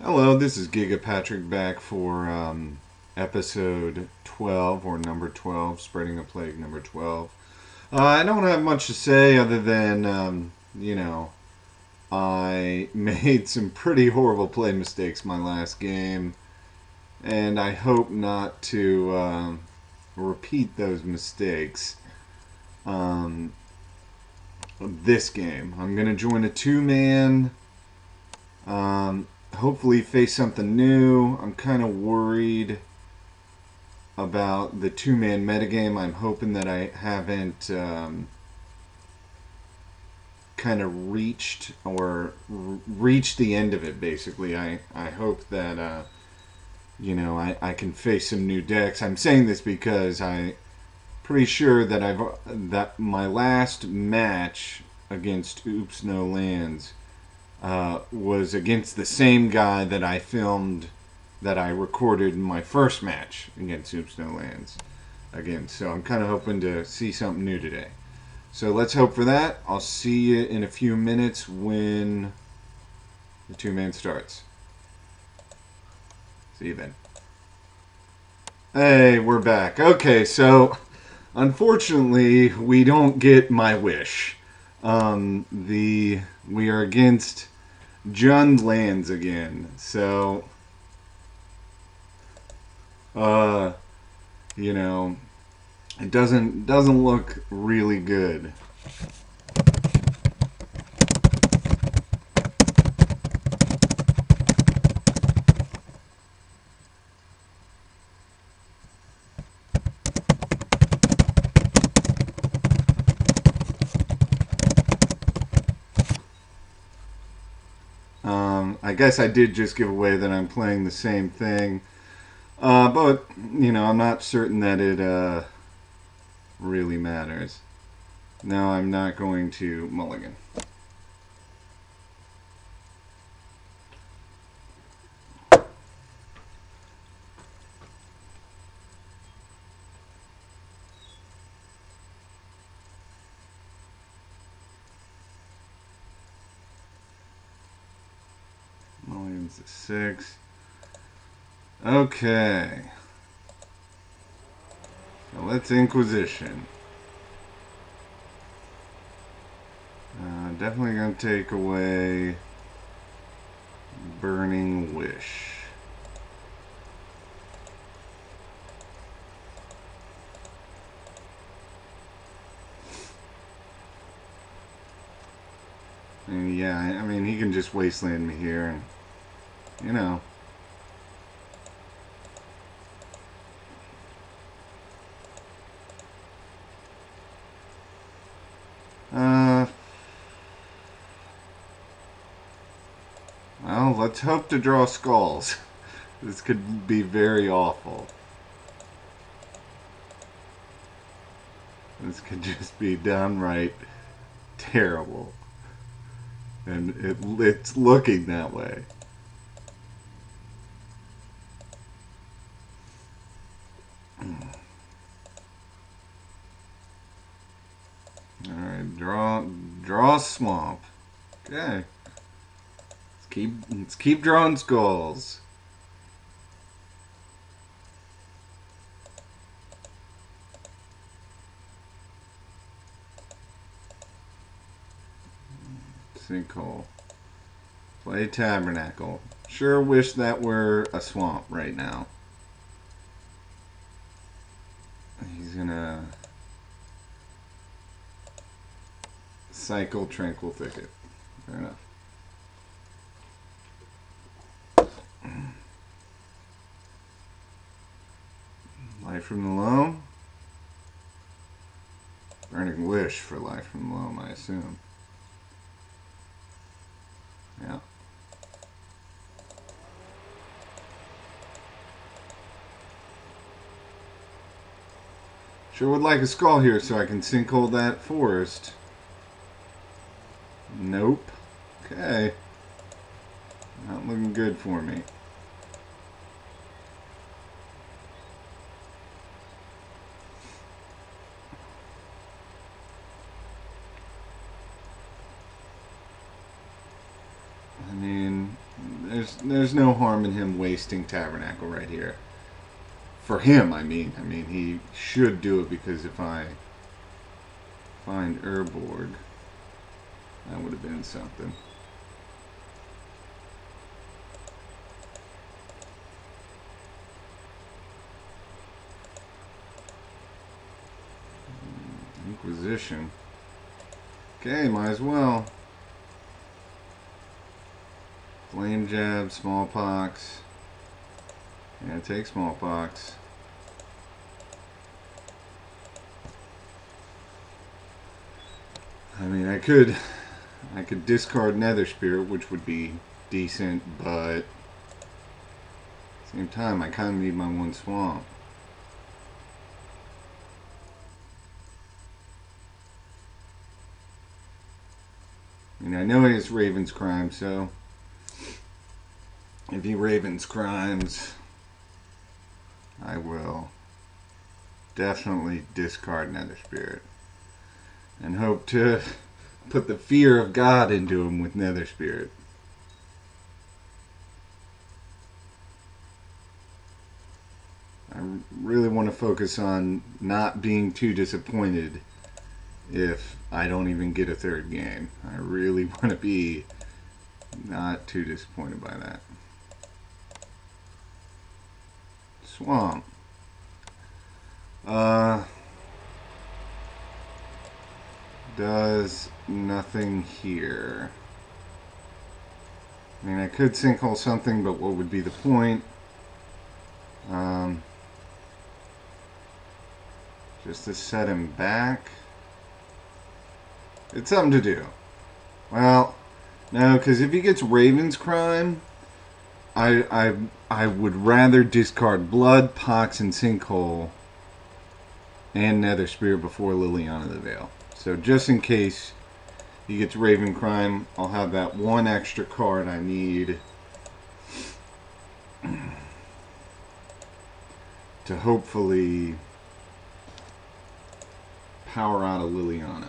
Hello, this is Giga Patrick back for episode 12 or number 12, Spreading the Plague number 12. I don't have much to say other than, I made some pretty horrible play mistakes my last game, and I hope not to repeat those mistakes um, this game. I'm going to join a two-man. Hopefully face something new. I'm kind of worried about the two-man metagame. I'm hoping that I haven't kind of reached the end of it. Basically, I hope that I can face some new decks. I'm saying this because I'm pretty sure that my last match against Oops No Lands was against the same guy that I recorded my first match against Oops No Lands again. So I'm kind of hoping to see something new today. So let's hope for that. I'll see you in a few minutes when the two-man starts. See you then. Hey, we're back. Okay, so unfortunately, we don't get my wish. We are against Jund Lands again. So, uh, it doesn't look really good. I guess I did just give away that I'm playing the same thing. But, I'm not certain that it really matters. No, I'm not going to mulligan. Mulligan's a 6. Okay. So let's Inquisition. Definitely going to take away Burning Wish. And yeah, I mean, he can just wasteland me here, and you know. Well, let's hope to draw skulls. This could be very awful. This could just be downright terrible. And it's looking that way. Alright, draw swamp. Okay. Let's keep drawing skulls. Sinkhole. Play Tabernacle. Sure wish that were a swamp right now. He's gonna cycle Tranquil Thicket. Fair enough. Life from the Loam. Burning Wish for Life from the Loam, I assume. Yeah. Sure would like a skull here so I can sinkhole that forest. Nope. Okay. Not looking good for me. there's no harm in him wasting Tabernacle right here. For him, I mean he should do it, because if I find Urborg, that would have been something. Inquisition. Okay, might as well. Flame jab, smallpox. Yeah, take smallpox. I mean, I could discard Nether Spirit, which would be decent, but at the same time, I kind of need my one swamp. I mean, I know he has Raven's Crime, so if he Raven's Crimes, I will definitely discard Nether Spirit and hope to put the fear of God into him with Nether Spirit. I really want to focus on not being too disappointed if I don't even get a third game. I really want to be not too disappointed by that. Swamp. Does nothing here. I mean, I could sinkhole something, but what would be the point? Just to set him back. It's something to do. Well, no, because if he gets Raven's Crime, I would rather discard Blood, Pox, and Sinkhole and Nether Spirit before Liliana the Veil. So just in case he gets Raven Crime, I'll have that one extra card I need to hopefully power out of Liliana.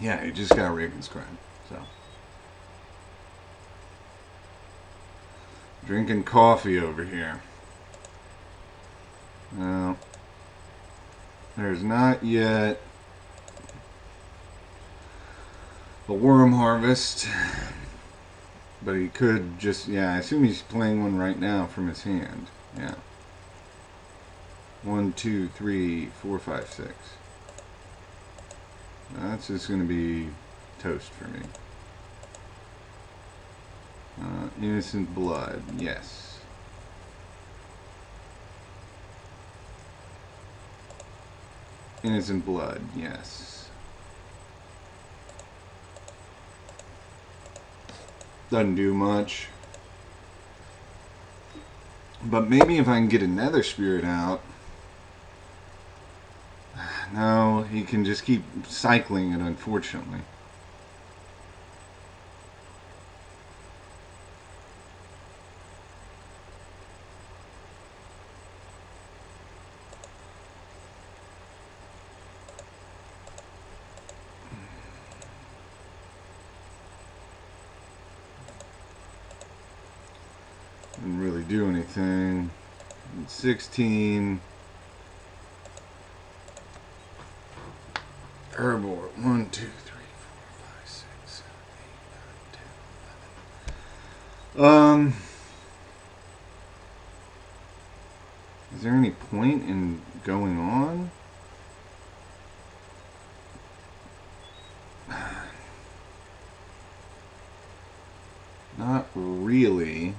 Yeah, he just got Raven's Crime, so. Drinking coffee over here. No. There's not yet a Worm Harvest. But he could just, yeah, I assume he's playing one right now from his hand. Yeah. 1, 2, 3, 4, 5, 6. That's just going to be toast for me. Innocent Blood, yes. Innocent Blood, yes. Doesn't do much. But maybe if I can get a Nether Spirit out. No, he can just keep cycling it, unfortunately. Didn't really do anything. 16. Urborg. 1, 2, 3, 4, 5, 6, 7, 8, 9, 10, 11. Is there any point in going on? Not really.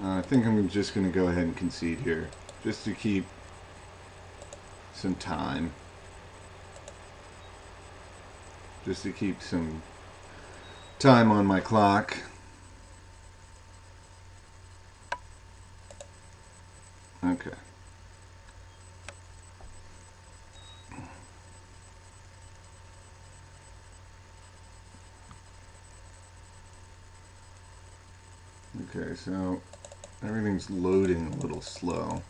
I think I'm just going to go ahead and concede here, just to keep some time. Just to keep some time on my clock. Okay. Okay, so everything's loading a little slow.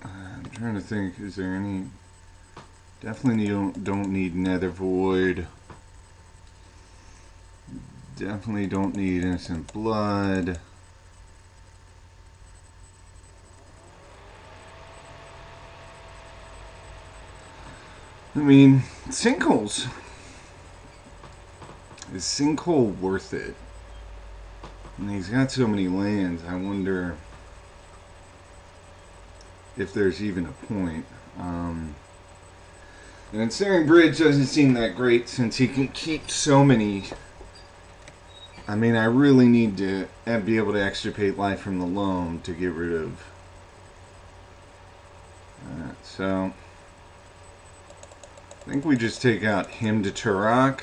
I'm trying to think, is there any... Definitely don't need Nether Void. Definitely don't need Innocent Blood. I mean, Sinkholes. Is Sinkhole worth it? And he's got so many lands, I wonder if there's even a point. And Ensnaring Bridge doesn't seem that great since he can keep so many. I mean, I really need to be able to extirpate Life from the Loam to get rid of that. So I think we just take out Hymn to Turok.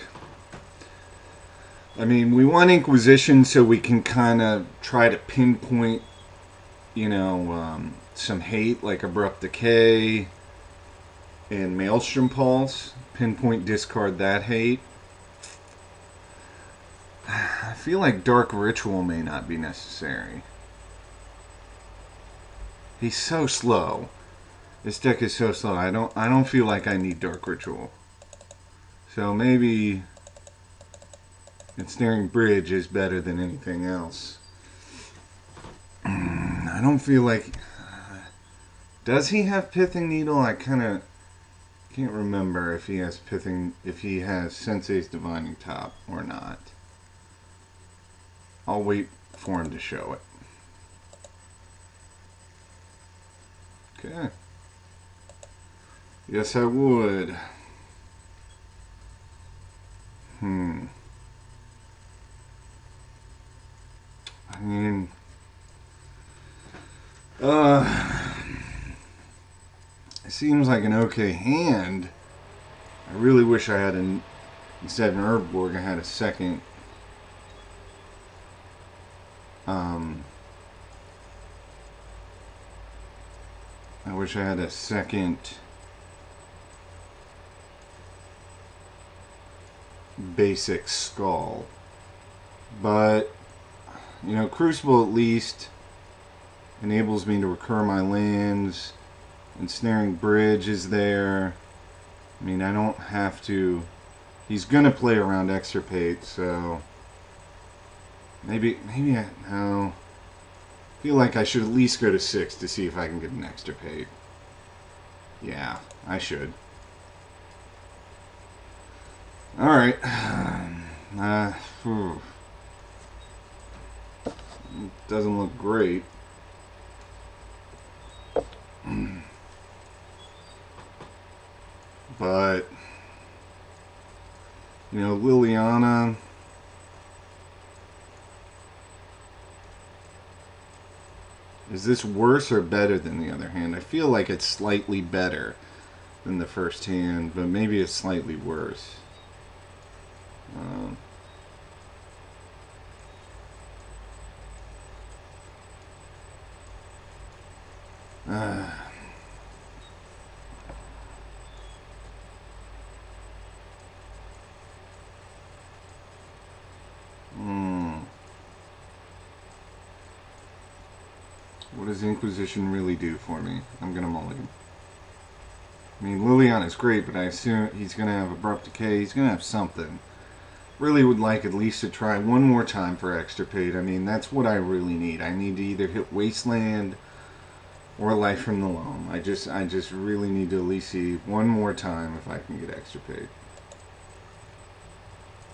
I mean, we want Inquisition so we can kind of try to pinpoint, you know, some hate like Abrupt Decay and Maelstrom Pulse. Pinpoint, discard that hate. I feel like Dark Ritual may not be necessary. He's so slow. This deck is so slow. I don't feel like I need Dark Ritual. So maybe Ensnaring Bridge is better than anything else. I don't feel like... does he have Pithing Needle? I kind of can't remember if he has Sensei's Divining Top or not. I'll wait for him to show it. Okay. Yes, I would. I mean, it seems like an okay hand. I really wish I had instead of an Urborg, I had a second. I wish I had a second basic skull. But, you know, Crucible at least enables me to recur my lands. Ensnaring Bridge is there. I mean, I don't have to... He's going to play around Extirpate, so... Maybe I... No. I feel like I should at least go to 6 to see if I can get an Extirpate. Yeah, I should. Alright. Doesn't look great. But, you know, Liliana... Is this worse or better than the other hand? I feel like it's slightly better than the first hand, but maybe it's slightly worse. What does Inquisition really do for me? I'm gonna mulligan. I mean, Liliana is great, but I assume he's gonna have Abrupt Decay. He's gonna have something. Really would like at least to try one more time for Extirpate. I mean, that's what I really need. I need to either hit Wasteland or Life from the Loam. I just really need to at least see one more time if I can get Extirpate.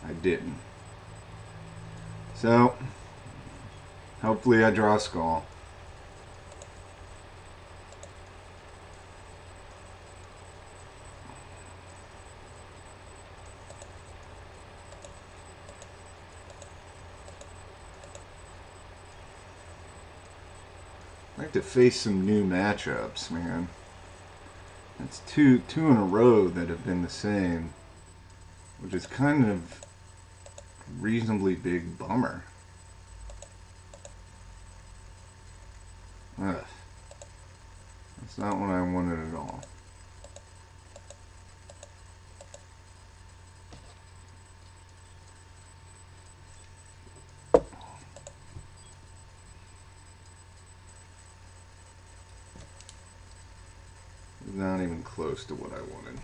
I didn't. So, hopefully I draw a Skull. I like to face some new matchups, man. That's two in a row that have been the same, which is kind of a reasonably big bummer. Ugh. That's not what I wanted at all. Not even close to what I wanted.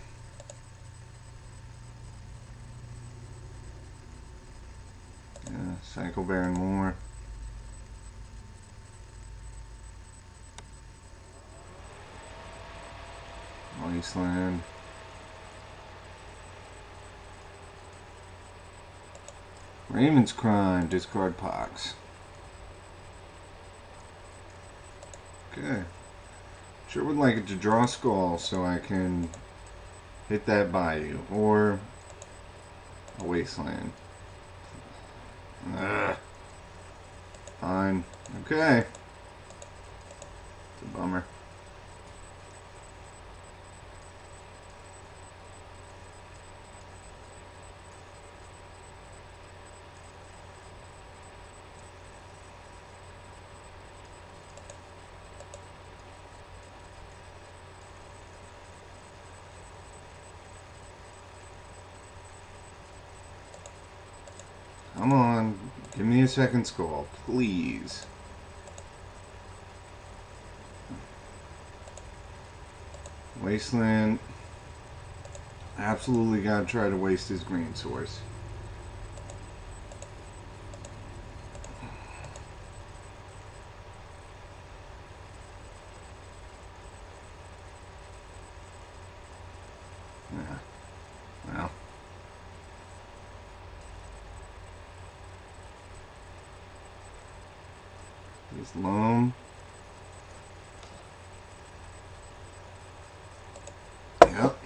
Cycle Baron more. Wasteland. Raymond's Crime. Discard Pox. Okay. Sure would like it to draw Skull so I can hit that Bayou. Or a Wasteland. Fine. Okay. It's a bummer. Come on, give me a second Skull, please. Wasteland. Absolutely gotta try to waste his green source. Yeah. Well. This loam. Yep.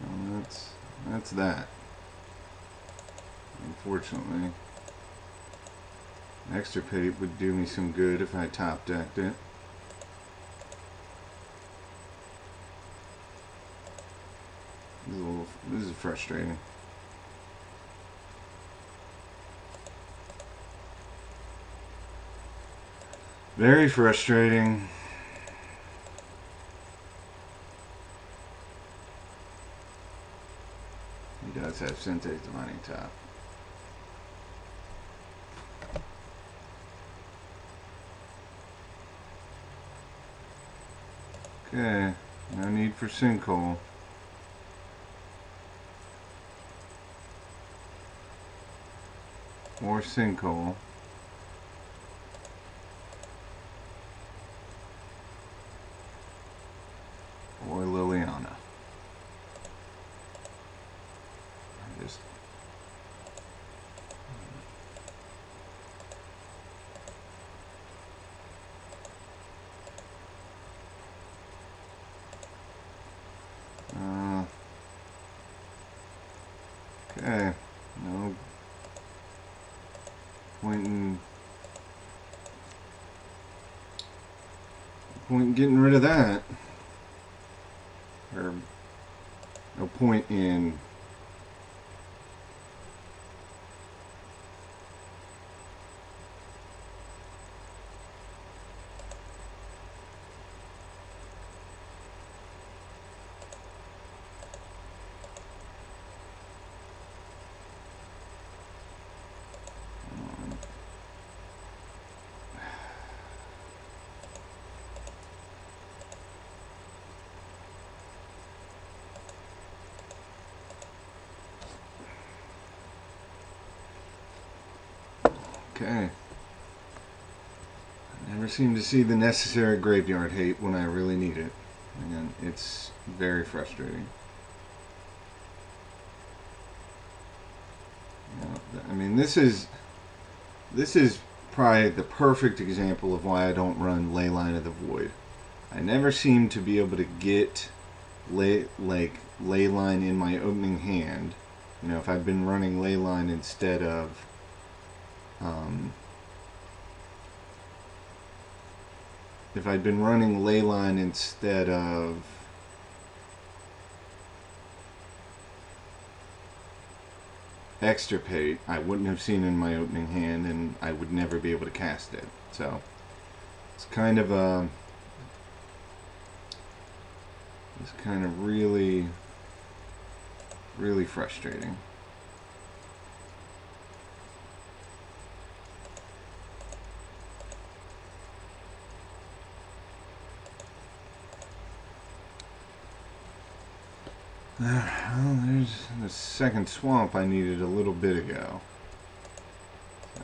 Well, that's that. Unfortunately. Extirpate would do me some good if I top decked it. This is frustrating. Very frustrating. He does have Sentei's Divining Top. Okay, no need for Sinkhole. Or Sinkhole. Or Liliana. Just okay. No point in getting rid of that. Or no point in okay. I never seem to see the necessary graveyard hate when I really need it. And it's very frustrating. You know, I mean, this is probably the perfect example of why I don't run Leyline of the Void. I never seem to be able to get Leyline in my opening hand. You know, if I've been running Leyline instead of if I'd been running Leyline instead of Extirpate, I wouldn't have seen it in my opening hand, and I would never be able to cast it. So it's kind of really frustrating. Well, there's the second swamp I needed a little bit ago. So.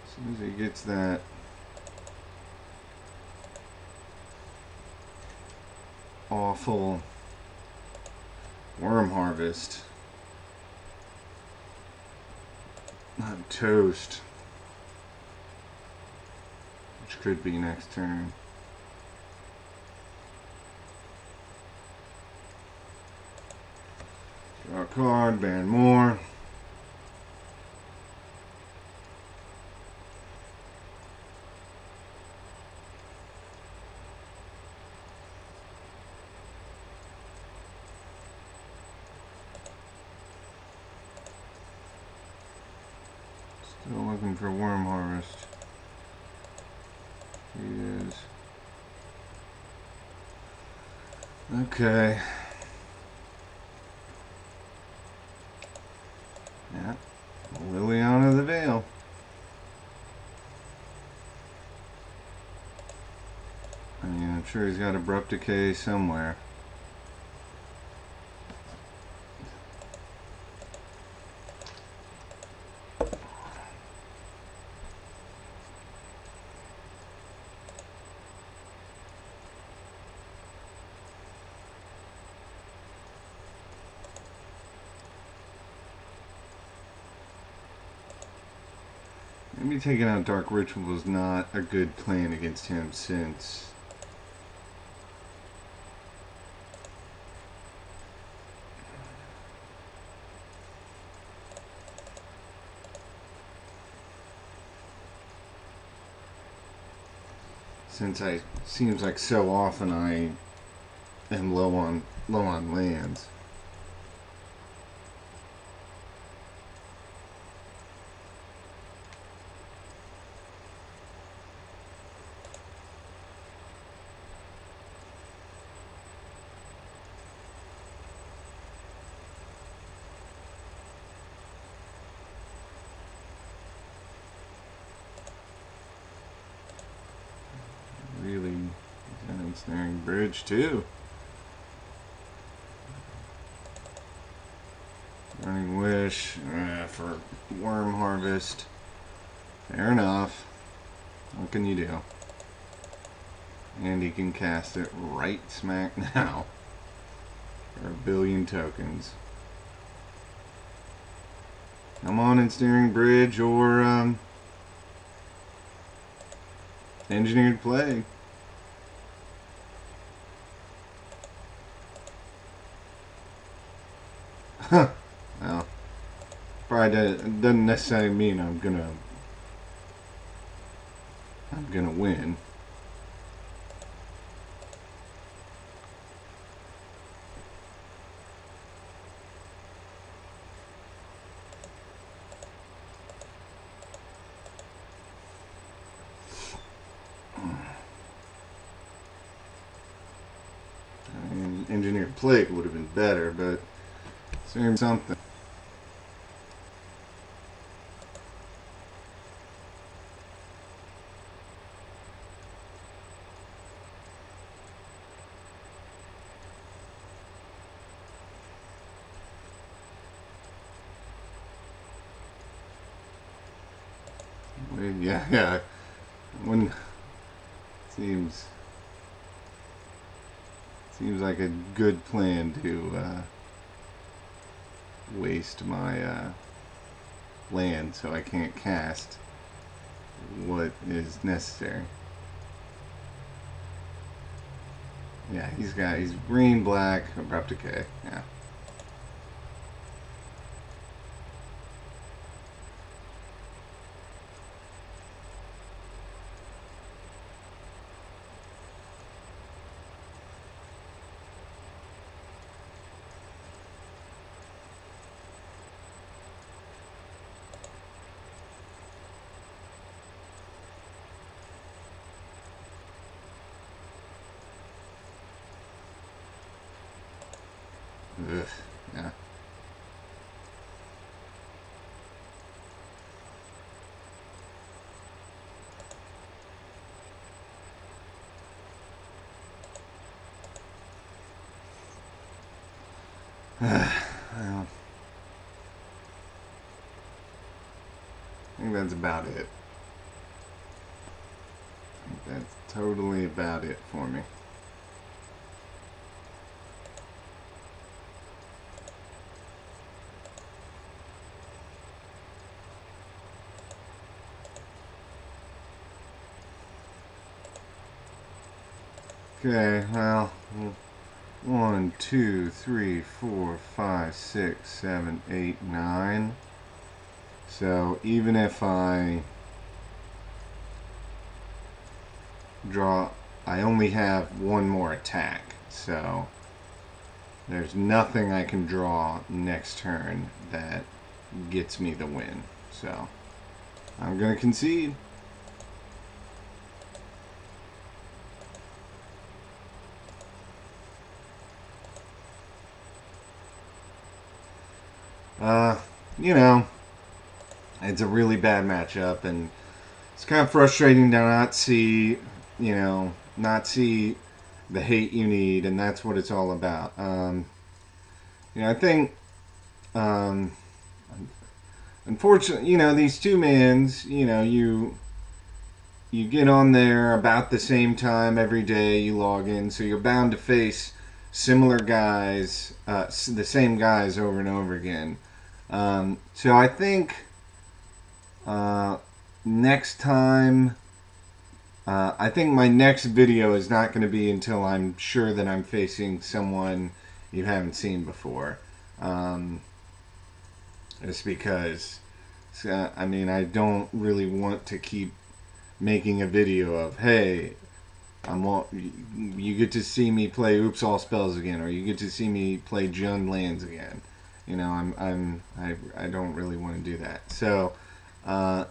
As soon as he gets that awful worm harvest, not toast, which could be next turn. Draw a card, ban more. Still looking for worm harvest. He is. Okay. Yeah. Liliana the Veil. I mean, I'm sure he's got Abrupt Decay somewhere. Maybe taking out Dark Ritual is not a good plan against him since I seems like so often I am low on lands. Really, he's got Ensnaring Bridge too. Running Wish for Worm Harvest. Fair enough. What can you do? And he can cast it right smack now for 1 billion tokens. Come on, Ensnaring Bridge or Engineered Plague. Huh. Well, probably doesn't necessarily mean I'm gonna win. I mean, Engineered Plague would have been better, but same something. Yeah. When seems like a good plan to waste my land so I can't cast what is necessary. Yeah, he's green, black, Abrupt Decay. Yeah. Ugh, yeah. Well, I think that's about it. I think that's totally about it for me. Okay, well, 1, 2, 3, 4, 5, 6, 7, 8, 9. So even if I draw, I only have one more attack. So there's nothing I can draw next turn that gets me the win. So I'm going to concede. You know, it's a really bad matchup, and it's kind of frustrating to not see, not see the hate you need, and that's what it's all about. I think, um, unfortunately, these two mans, you get on there about the same time every day you log in, so you're bound to face similar guys, the same guys over and over again. So I think next time, I think my next video is not going to be until I'm sure that I'm facing someone you haven't seen before. It's because, I don't really want to keep making a video of, hey, you get to see me play Oops All Spells again, or you get to see me play Jund Lands again. I don't really want to do that. So, I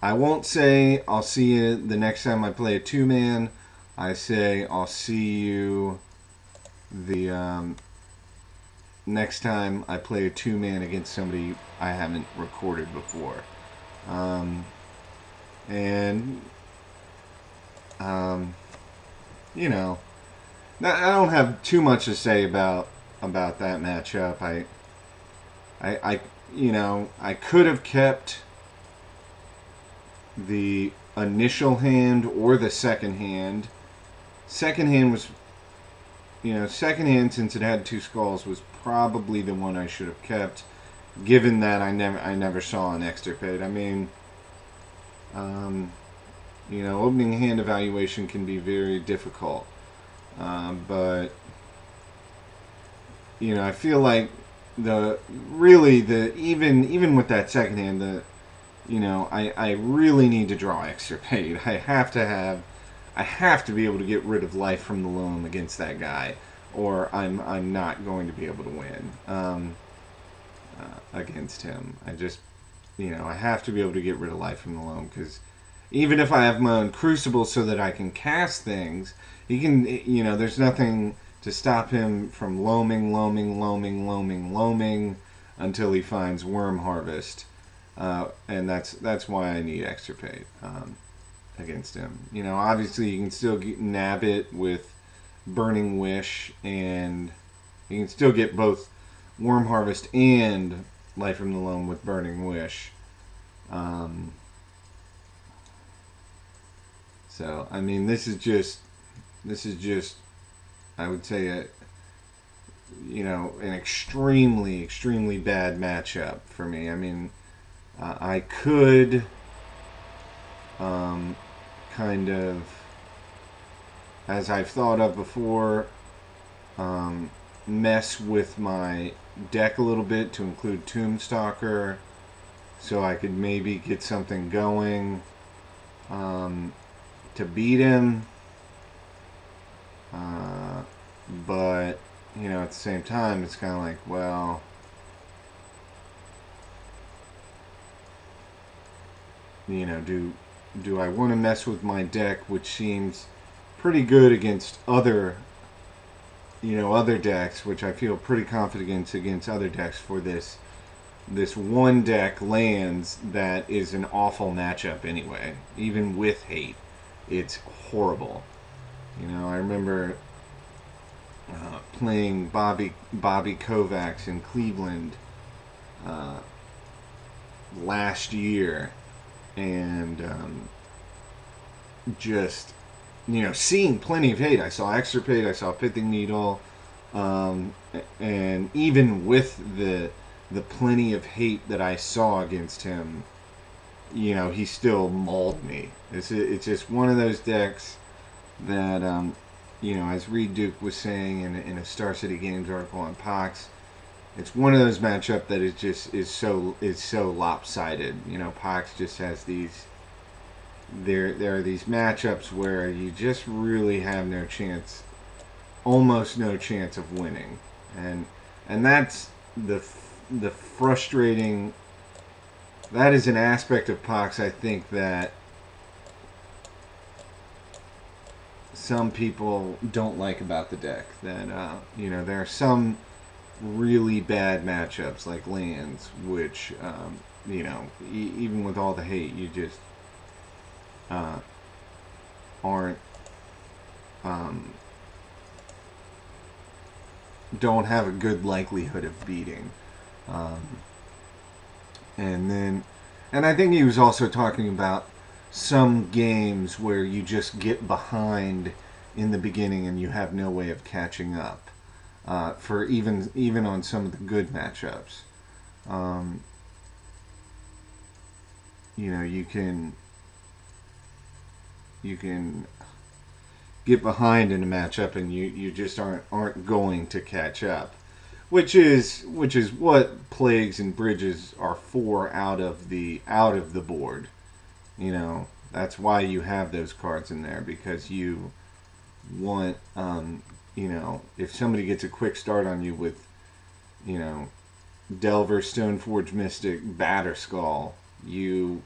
won't say I'll see you the next time I play a two-man. I say I'll see you the next time I play a two-man against somebody I haven't recorded before. And, I don't have too much to say about that matchup. I could have kept the initial hand or the second hand. Second hand was, second hand, since it had two skulls, was probably the one I should have kept, given that I never saw an extirpate. Opening hand evaluation can be very difficult, but I feel like even with that second hand, I really need to draw extirpate. I have to be able to get rid of life from the loam against that guy, or I'm not going to be able to win against him. I have to be able to get rid of life from the loam, because even if I have my own crucible so that I can cast things, he can. There's nothing to stop him from loaming until he finds Worm Harvest. And that's why I need extirpate against him. Obviously you can still nab it with Burning Wish, and you can still get both Worm Harvest and Life from the Loam with Burning Wish. So this is just I would say an extremely bad matchup for me. I could kind of, as I've thought of before, mess with my deck a little bit to include Tombstalker, so I could maybe get something going to beat him. But, at the same time, it's kind of like, well, do I want to mess with my deck, which seems pretty good against other decks, which I feel pretty confident against other decks for this one deck lands that is an awful matchup anyway. Even with hate, it's horrible. I remember playing Bobby Kovacs in Cleveland uh, last year, and just seeing plenty of hate. I saw extirpate, I saw pithing needle, um, and even with the plenty of hate that I saw against him, he still mauled me. It's just one of those decks that as Reed Duke was saying in a Star City Games article on Pox, it's one of those matchup that is so lopsided. Pox just has these. There are these matchups where you just really have no chance, almost no chance of winning, and that's the frustrating. That is an aspect of Pox I think that some people don't like about the deck. That there are some really bad matchups like lands, which even with all the hate, you just uh, aren't don't have a good likelihood of beating. Um, and then, and I think he was also talking about some games where you just get behind in the beginning and you have no way of catching up. For even on some of the good matchups, um, you can get behind in a matchup and you just aren't going to catch up, which is what plagues and bridges are for out of the board. That's why you have those cards in there, because you want if somebody gets a quick start on you with you know Delver, Stoneforge Mystic, Batterskull, you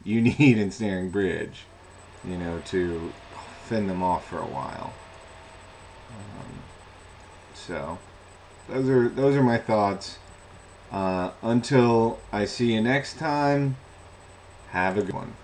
need Ensnaring Bridge, to fend them off for a while. So those are my thoughts. Until I see you next time, have a good one.